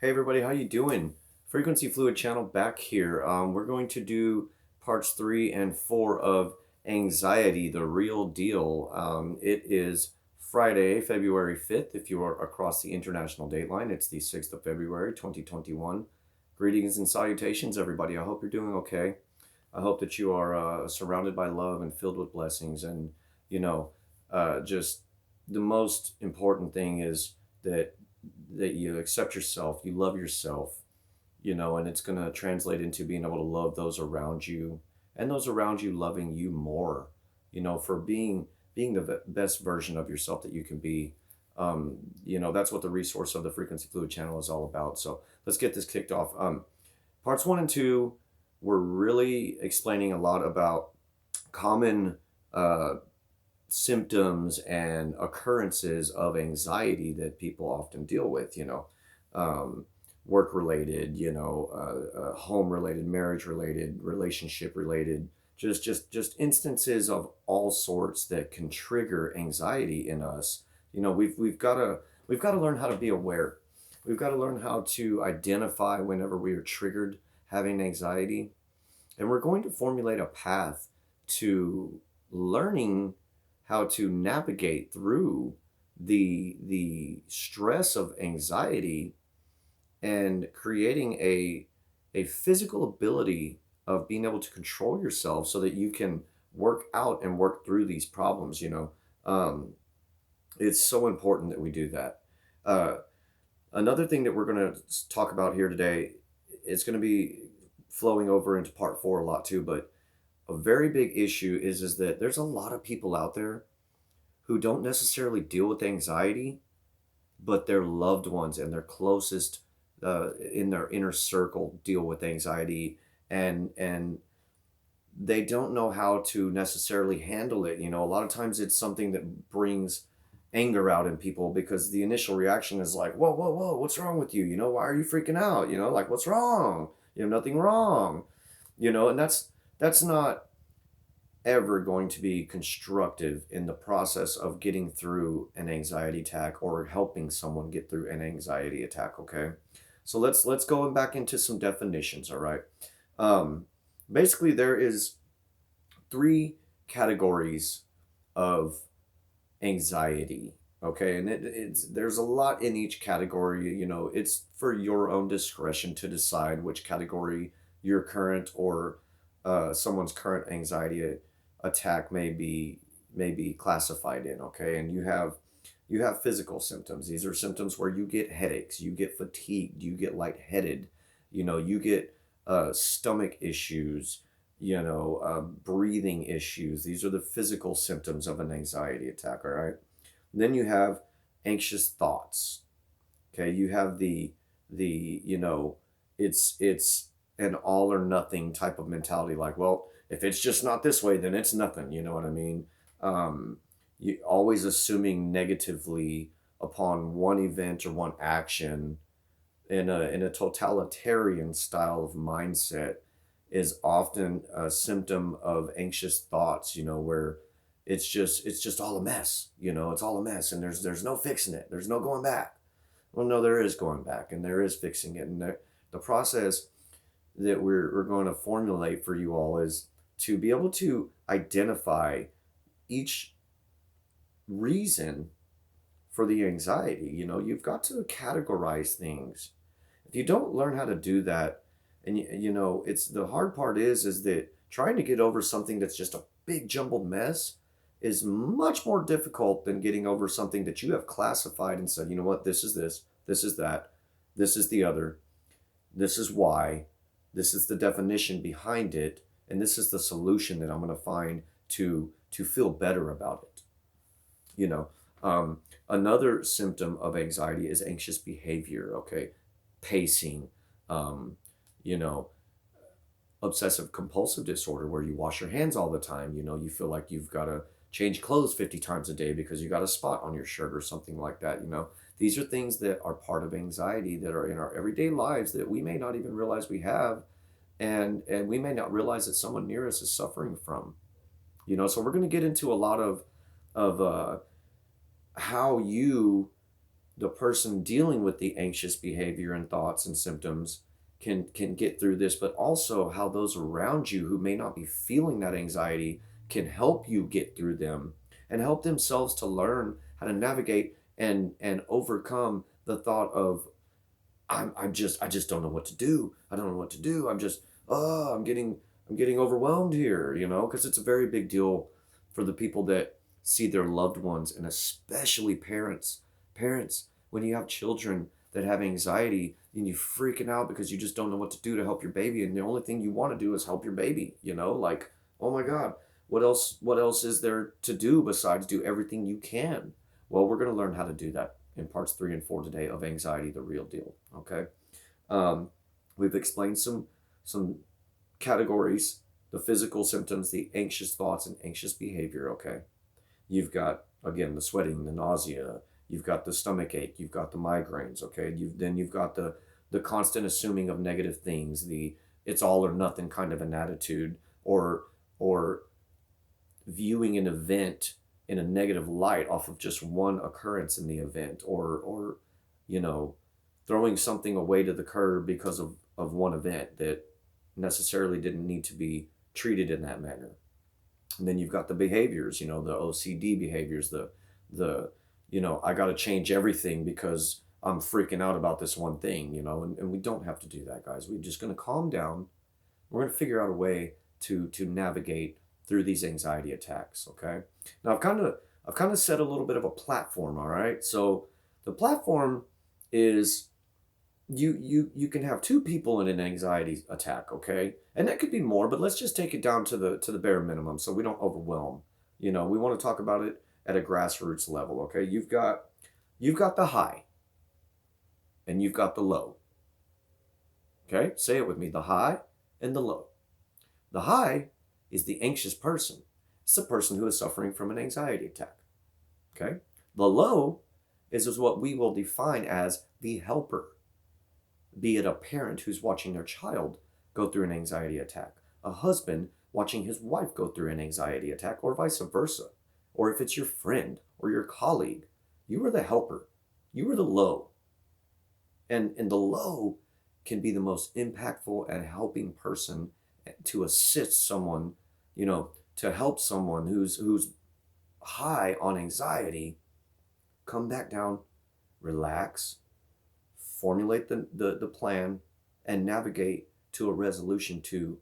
Hey everybody, how you doing? Frequency Fluid Channel back here. We're going to do parts 3 and 4 of Anxiety, the Real Deal. It is Friday, February 5th. If you are across the international date line, it's the 6th of February, 2021. Greetings and salutations, everybody. I hope you're doing okay. I hope that you are surrounded by love and filled with blessings. And, you know, just the most important thing is that you accept yourself, you love yourself, and it's going to translate into being able to love those around you and those around you loving you more, for being the best version of yourself that you can be. That's what the resource of the Frequency Fluid Channel is all about. So let's get this kicked off. Parts 1 and 2 were really explaining a lot about common symptoms and occurrences of anxiety that people often deal with, work related, home related, marriage related, relationship related, just instances of all sorts that can trigger anxiety in us. We've got to learn how to be aware. We've got to learn how to identify whenever we are triggered having anxiety, and we're going to formulate a path to learning how to navigate through the stress of anxiety and creating a physical ability of being able to control yourself so that you can work out and work through these problems. It's so important that we do that. uh, Another thing that we're going to talk about here today, it's going to be flowing over into part 4 a lot too, but a very big issue is that there's a lot of people out there who don't necessarily deal with anxiety, but their loved ones and their closest in their inner circle deal with anxiety, and they don't know how to necessarily handle it. A lot of times it's something that brings anger out in people because the initial reaction is like, whoa, whoa, whoa, what's wrong with you? Why are you freaking out? Like, what's wrong? You have nothing wrong. And that's not ever going to be constructive in the process of getting through an anxiety attack or helping someone get through an anxiety attack. Okay, so let's go back into some definitions. All right. um, Basically there is 3 categories of anxiety. Okay, and it's there's a lot in each category. It's for your own discretion to decide which category your current or someone's current anxiety attack may be classified in. Okay, and you have physical symptoms. These are symptoms where you get headaches, you get fatigued, you get lightheaded, you get stomach issues, breathing issues. These are the physical symptoms of an anxiety attack. All right. Then you have anxious thoughts. Okay, you have the it's an all or nothing type of mentality. Like, well, if it's just not this way, then it's nothing. You know what I mean? You always assuming negatively upon one event or one action in a totalitarian style of mindset is often a symptom of anxious thoughts, where it's just all a mess. It's all a mess, and there's no fixing it. There's no going back. Well, no, there is going back, and there is fixing it. And the process that we're going to formulate for you all is to be able to identify each reason for the anxiety. You've got to categorize things. If you don't learn how to do that, and it's the hard part is that trying to get over something that's just a big jumbled mess is much more difficult than getting over something that you have classified and said, you know what, this is that, this is the other, this is why, this is the definition behind it, and this is the solution that I'm going to find to feel better about it. you know Another symptom of anxiety is anxious behavior. Okay, pacing, um you know obsessive compulsive disorder, where you wash your hands all the time. You feel like you've got to change clothes 50 times a day because you got a spot on your shirt or something like that. These are things that are part of anxiety that are in our everyday lives that we may not even realize we have, and we may not realize that someone near us is suffering from. So we're going to get into a lot of how you the person dealing with the anxious behavior and thoughts and symptoms can get through this, but also how those around you who may not be feeling that anxiety can help you get through them and help themselves to learn how to navigate and overcome the thought of I just don't know what to do. I don't know what to do. I'm getting overwhelmed here, you know, because it's a very big deal for the people that see their loved ones, and especially parents. Parents, when you have children that have anxiety and you freaking out because you just don't know what to do to help your baby, and the only thing you want to do is help your baby, you know, like, oh my God, what else is there to do besides do everything you can? Well, we're going to learn how to do that in parts 3 and 4 today of Anxiety, the Real Deal. Okay. Um, we've explained some categories: the physical symptoms, the anxious thoughts, and anxious behavior. Okay. You've got, again, the sweating, the nausea. You've got the stomach ache. You've got the migraines. Okay. You've got the constant assuming of negative things. The it's all or nothing kind of an attitude, or viewing an event in a negative light off of just one occurrence in the event, or you know, throwing something away to the curb because of one event that necessarily didn't need to be treated in that manner. And then you've got the behaviors, you know, the OCD behaviors, the you know, I got to change everything because I'm freaking out about this one thing, you know, and we don't have to do that, guys. We're just going to calm down. We're going to figure out a way to navigate through these anxiety attacks. Okay. Now I've kind of set a little bit of a platform. All right. So the platform is you can have two people in an anxiety attack. Okay, and that could be more, but let's just take it down to the bare minimum so we don't overwhelm. You know, we want to talk about it at a grassroots level. Okay, you've got the high and you've got the low. Okay, say it with me: the high and the low. The high is the anxious person. It's the person who is suffering from an anxiety attack. Okay? The low is what we will define as the helper, be it a parent who's watching their child go through an anxiety attack, a husband watching his wife go through an anxiety attack, or vice versa. Or if it's your friend or your colleague, you are the helper. You are the low. And the low can be the most impactful and helping person to assist someone, you know, to help someone who's high on anxiety come back down, relax, formulate the plan, and navigate to a resolution to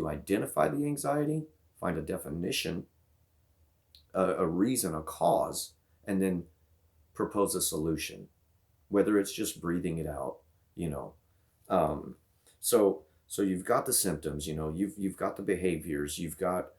identify the anxiety, find a definition, a reason, a cause, and then propose a solution, whether it's just breathing it out, you know. Um, so you've got the symptoms, you know, you've got the behaviors, you've got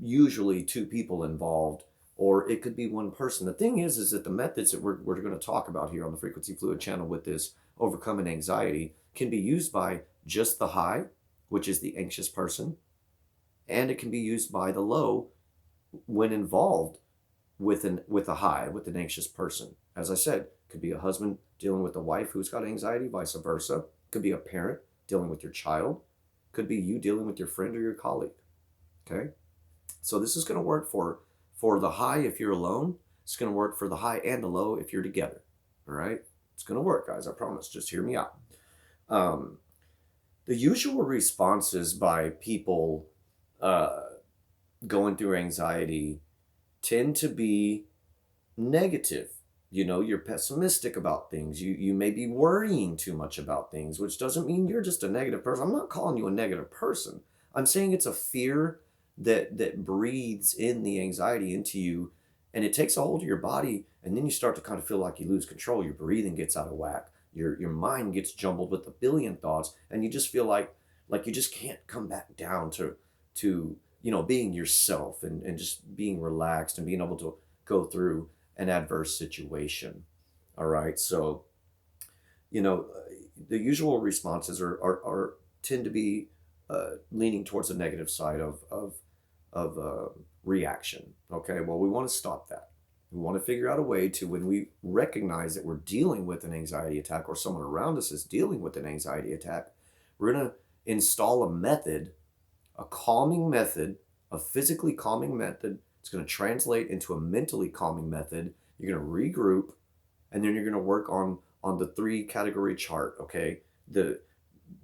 usually two people involved, or it could be one person. The thing is that the methods that we're going to talk about here on the Frequency Fluid channel with this overcoming anxiety can be used by just the high, which is the anxious person, and it can be used by the low when involved with a high, with an anxious person. As I said, could be a husband dealing with a wife who's got anxiety, vice versa. Could be a parent dealing with your child. Could be you dealing with your friend or your colleague. Okay? So this is going to work for the high if you're alone. It's going to work for the high and the low if you're together. All right? It's going to work, guys. I promise. Just hear me out. Um, the usual responses by people going through anxiety tend to be negative. You know, you're pessimistic about things. You may be worrying too much about things, which doesn't mean you're just a negative person. I'm not calling you a negative person. I'm saying it's a fear that breathes in the anxiety into you, and it takes a hold of your body, and then you start to kind of feel like you lose control. Your breathing gets out of whack. Your mind gets jumbled with a billion thoughts, and you just feel like you just can't come back down to you know, being yourself and just being relaxed and being able to go through an adverse situation. All right. So, you know, the usual responses are tend to be leaning towards the negative side of reaction. Okay. Well, we want to stop that. We want to figure out a way to, when we recognize that we're dealing with an anxiety attack or someone around us is dealing with an anxiety attack, we're going to install a method, a calming method, a physically calming method. It's going to translate into a mentally calming method. You're going to regroup. And then you're going to work on the 3 category chart, okay? The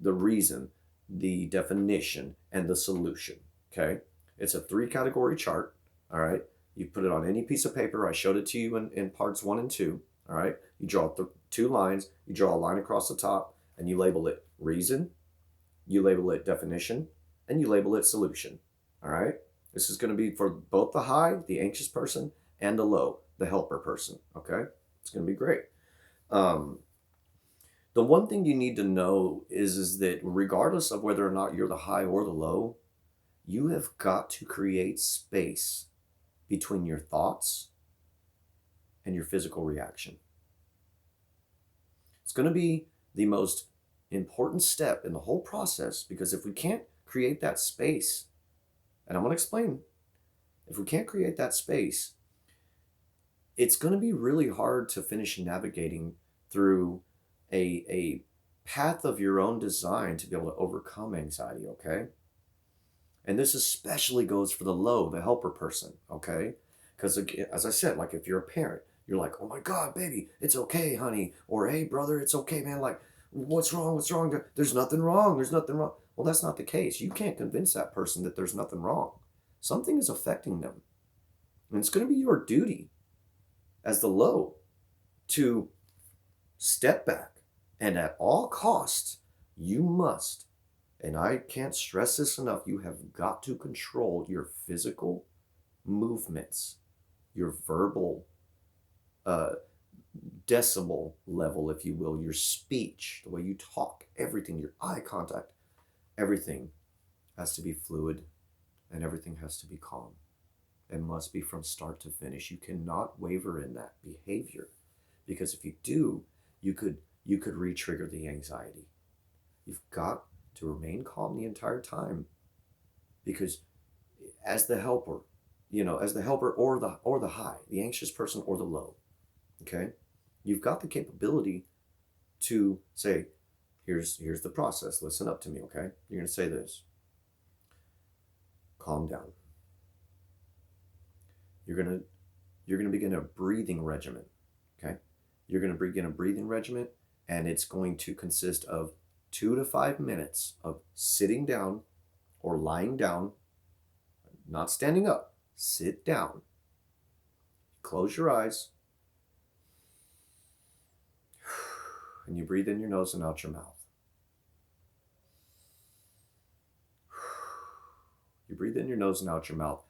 reason, the definition, and the solution, okay? It's a 3 category chart, all right? You put it on any piece of paper. I showed it to you in parts 1 and 2, all right? You draw 2 lines, you draw a line across the top, and you label it reason, you label it definition, and you label it solution, all right? This is going to be for both the high, the anxious person, and the low, the helper person, okay? It's going to be great. The one thing you need to know is that regardless of whether or not you're the high or the low, you have got to create space between your thoughts and your physical reaction. It's going to be the most important step in the whole process, because if we can't create that space, and I'm going to explain, if we can't create that space, it's going to be really hard to finish navigating through a path of your own design to be able to overcome anxiety, okay? And this especially goes for the low, the helper person, okay? Because as I said, like if you're a parent, you're like, oh my God, baby, it's okay, honey. Or hey, brother, it's okay, man. Like, what's wrong? What's wrong? There's nothing wrong. There's nothing wrong. Well, that's not the case. You can't convince that person that there's nothing wrong. Something is affecting them. And it's going to be your duty as the low to step back. And at all costs, you must, and I can't stress this enough, you have got to control your physical movements, your verbal decibel level, if you will, your speech, the way you talk, everything, your eye contact, everything has to be fluid and everything has to be calm. It must be from start to finish. You cannot waver in that behavior, because if you do, you could re-trigger the anxiety. You've got to remain calm the entire time, because as the helper, or the high, the anxious person or the low, okay, you've got the capability to say, here's the process. Listen up to me, okay? You're going to say this. Calm down. You're going to begin a breathing regimen, okay? You're going to begin a breathing regimen, and it's going to consist of 2 to 5 minutes of sitting down or lying down, not standing up. Sit down. Close your eyes. And you breathe in your nose and out your mouth. You breathe in your nose and out your mouth.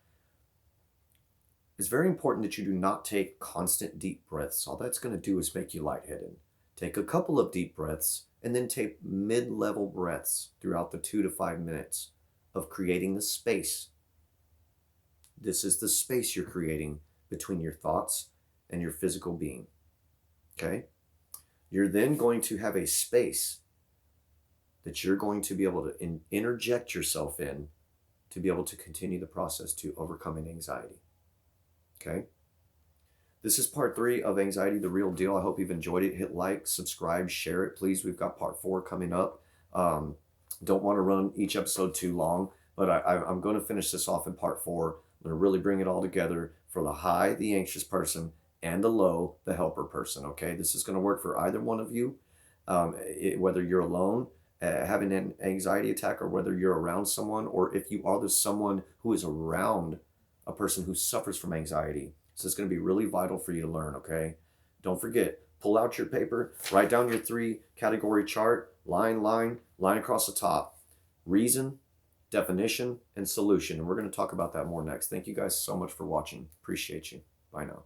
It's very important that you do not take constant deep breaths. All that's going to do is make you lightheaded. Take a couple of deep breaths and then take mid-level breaths throughout the 2 to 5 minutes of creating the space. This is the space you're creating between your thoughts and your physical being. Okay? You're then going to have a space that you're going to be able to interject yourself in to be able to continue the process to overcoming anxiety. Okay? This is part 3 of Anxiety, the Real Deal. I hope you've enjoyed it. Hit like, subscribe, share it, please. We've got part 4 coming up. Don't want to run each episode too long, but I'm going to finish this off in part 4. I'm going to really bring it all together for the high, the anxious person, and the low, the helper person, okay? This is going to work for either one of you, whether you're alone, having an anxiety attack, or whether you're around someone, or if you are someone who is around a person who suffers from anxiety. So it's going to be really vital for you to learn, okay? Don't forget, pull out your paper, write down your 3-category chart, line across the top. Reason, definition, and solution. And we're going to talk about that more next. Thank you guys so much for watching. Appreciate you. Bye now.